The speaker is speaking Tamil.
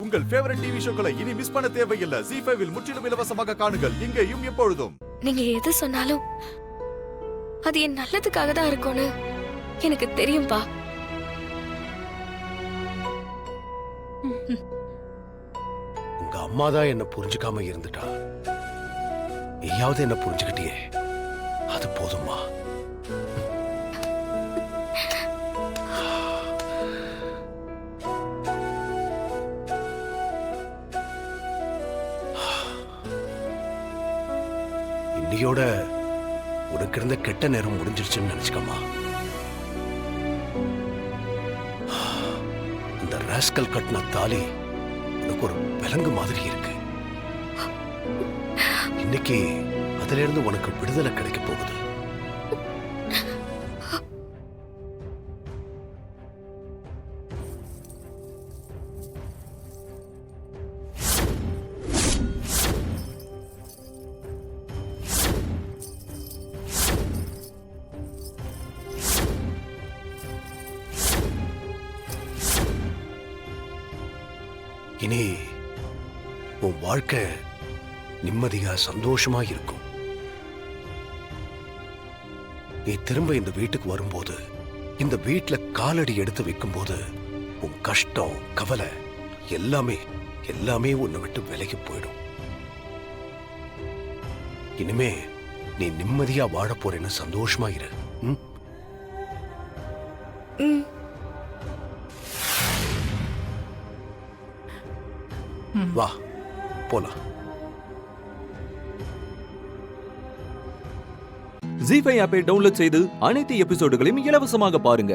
உங்கள் ஃபேவரட் டிவி ஷோக்களை இனி மிஸ் பண்ண தேவையில்லை. ZEE5 இல் முற்றிலும் இலவசமாக காணுங்கள், இங்கேயும் எப்பொழுதும். நீங்க எது சொன்னாலும் அது என் நல்லதுக்காக தான் இருக்கும்னு எனக்கு தெரியும்பா. உங்க அம்மா தான் என்ன புரிஞ்சுக்காம இருந்துட்டா. நீயாவது என்ன புரிஞ்சுக்கிட்டியே, அது போதுமா? இன்னையோட உனக்கு இருந்த கெட்ட நேரம் முடிஞ்சிருச்சுன்னு நினைச்சுக்கம்மா. இந்த ராஸ்கல் கட்டின தாலி உனக்கு ஒரு விலங்கு மாதிரி இருக்கு. இன்னைக்கு அதுல இருந்து உனக்கு விடுதலை கிடைக்க போகுது. இனி உன் வாழ்க்கை நிம்மதியா சந்தோஷமா இருக்கும். நீ திரும்ப இந்த வீட்டுக்கு வரும்போது, இந்த வீட்டுல காலடி எடுத்து வைக்கும் போது, உன் கஷ்டம் கவலை எல்லாமே எல்லாமே உன்னை விட்டு விலகி போயிடும். இனிமே நீ நிம்மதியா வாழ போறேன்னு சந்தோஷமா இரு. வா போலாம். ZEE5 ஆப்பை டவுன்லோட் செய்து அனைத்து எபிசோடுகளையும் இலவசமாக பாருங்க.